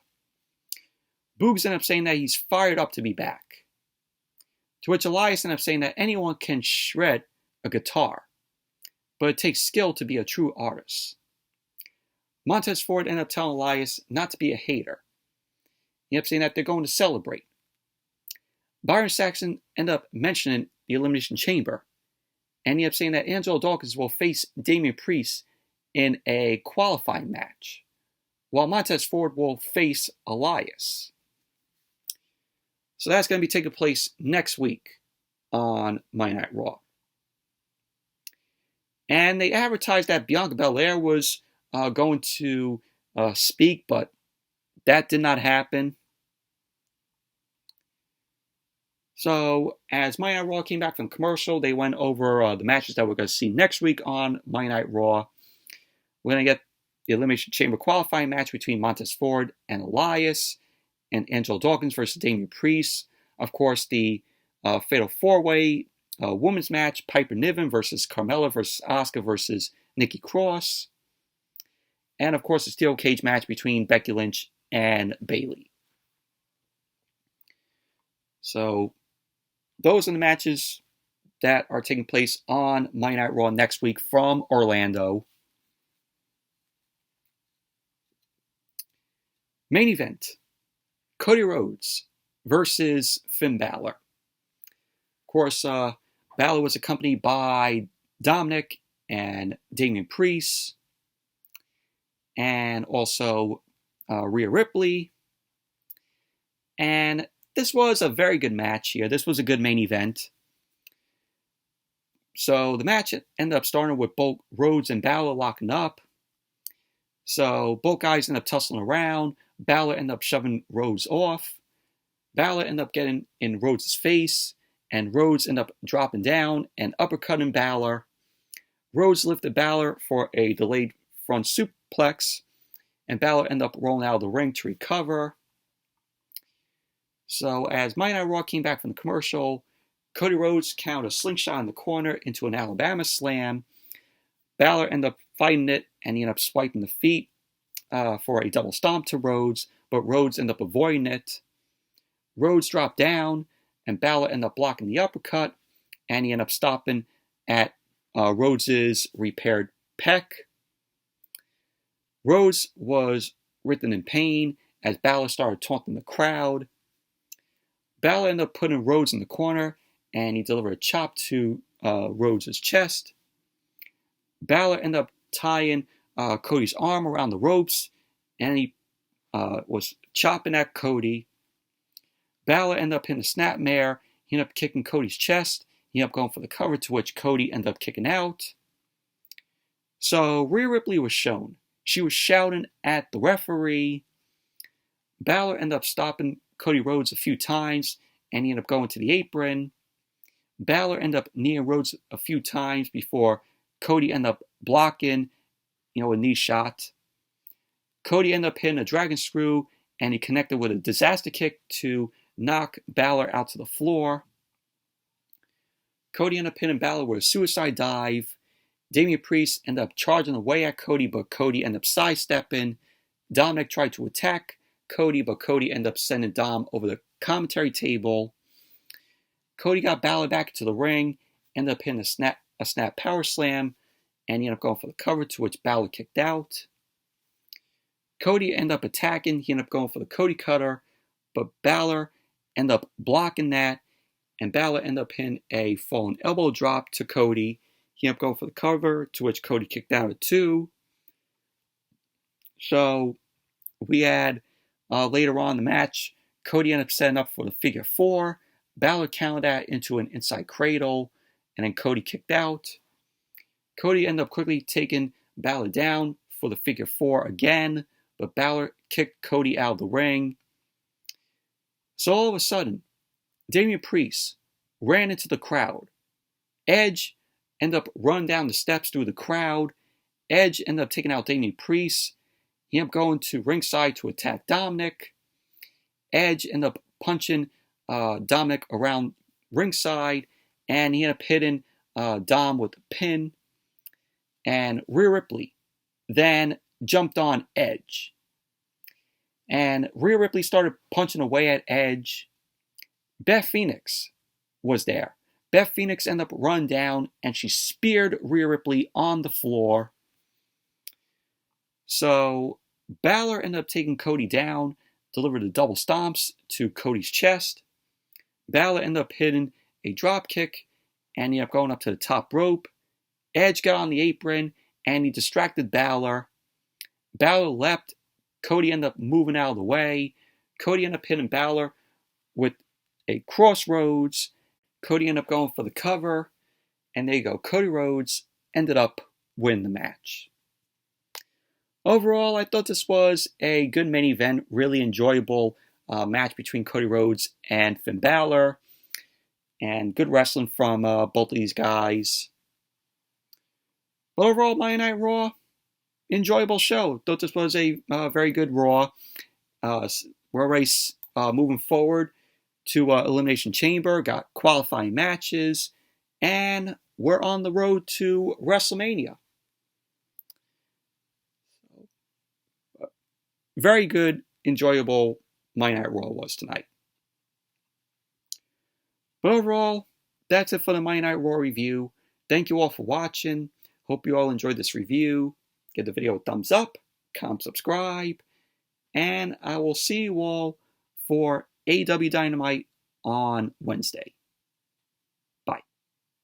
[SPEAKER 1] Boogs ended up saying that he's fired up to be back. To which Elias ended up saying that anyone can shred a guitar, but it takes skill to be a true artist. Montez Ford ended up telling Elias not to be a hater. He ended up saying that they're going to celebrate. Byron Saxton ended up mentioning the Elimination Chamber, and he ended up saying that Angelo Dawkins will face Damian Priest in a qualifying match, while Montez Ford will face Elias. So that's going to be taking place next week on Monday Night Raw. And they advertised that Bianca Belair was going to speak, but that did not happen. So as Monday Night Raw came back from commercial, they went over the matches that we're going to see next week on Monday Night Raw. We're going to get the Elimination Chamber qualifying match between Montez Ford and Elias, and Angelo Dawkins versus Damian Priest. Of course, the Fatal 4-Way women's match, Piper Niven versus Carmella versus Asuka versus Nikki Cross. And of course, the steel cage match between Becky Lynch and Bayley. So those are the matches that are taking place on Monday Night Raw next week from Orlando. Main event, Cody Rhodes versus Finn Balor. Of course, Balor was accompanied by Dominic and Damian Priest, and also Rhea Ripley. And this was a very good match here. This was a good main event. So the match ended up starting with both Rhodes and Balor locking up. So both guys ended up tussling around. Balor ended up shoving Rhodes off. Balor ended up getting in Rhodes' face, and Rhodes ended up dropping down and uppercutting Balor. Rhodes lifted Balor for a delayed front suplex, and Balor ended up rolling out of the ring to recover. So as Monday Night Raw came back from the commercial, Cody Rhodes counted a slingshot in the corner into an Alabama slam. Balor ended up fighting it, and he ended up swiping the feet for a double stomp to Rhodes, but Rhodes ended up avoiding it. Rhodes dropped down, and Balor ended up blocking the uppercut, and he ended up stopping at Rhodes' repaired pec. Rhodes was writhing in pain as Balor started taunting the crowd. Balor ended up putting Rhodes in the corner, and he delivered a chop to Rhodes' chest. Balor ended up tying Cody's arm around the ropes, and he was chopping at Cody. Balor ended up hitting a snapmare. He ended up kicking Cody's chest. He ended up going for the cover, to which Cody ended up kicking out. So Rhea Ripley was shown. She was shouting at the referee. Balor ended up stopping Cody Rhodes a few times, and he ended up going to the apron. Balor ended up kneeing Rhodes a few times before Cody ended up blocking, a knee shot. Cody ended up hitting a dragon screw, and he connected with a disaster kick to knock Balor out to the floor. Cody ended up hitting Balor with a suicide dive. Damian Priest ended up charging away at Cody, but Cody ended up sidestepping. Dominic tried to attack Cody, but Cody ended up sending Dom over the commentary table. Cody got Balor back into the ring, ended up hitting a snap power slam, and he ended up going for the cover, to which Balor kicked out. Cody ended up attacking. He ended up going for the Cody cutter, but Balor ended up blocking that, and Balor ended up hitting a fallen elbow drop to Cody. He ended up going for the cover, to which Cody kicked out at 2. So we had later on in the match, Cody ended up setting up for the figure 4. Balor countered that into an inside cradle, and then Cody kicked out. Cody ended up quickly taking Balor down for the figure 4 again, but Balor kicked Cody out of the ring. So all of a sudden, Damian Priest ran into the crowd. Edge ended up running down the steps through the crowd. Edge ended up taking out Damian Priest. He ended up going to ringside to attack Dominic. Edge ended up punching Dominic around ringside, and he ended up hitting Dom with a pin. And Rhea Ripley then jumped on Edge. And Rhea Ripley started punching away at Edge. Beth Phoenix was there. Beth Phoenix ended up running down, and she speared Rhea Ripley on the floor. So Balor ended up taking Cody down, delivered the double stomps to Cody's chest. Balor ended up hitting a drop kick, and he ended up going up to the top rope. Edge got on the apron, and he distracted Balor. Balor leapt. Cody ended up moving out of the way. Cody ended up hitting Balor with a crossroads. Cody ended up going for the cover. And there you go. Cody Rhodes ended up winning the match. Overall, I thought this was a good main event. Really enjoyable match between Cody Rhodes and Finn Balor. And good wrestling from both of these guys. But overall, Monday Night Raw, enjoyable show. Thought this was a very good Raw. We're already moving forward to Elimination Chamber. Got qualifying matches. And we're on the road to WrestleMania. Very good, enjoyable Monday Night Raw was tonight. But overall, that's it for the Monday Night Raw review. Thank you all for watching. Hope you all enjoyed this review. Give the video a thumbs up, comment, subscribe, and I will see you all for AEW Dynamite on Wednesday.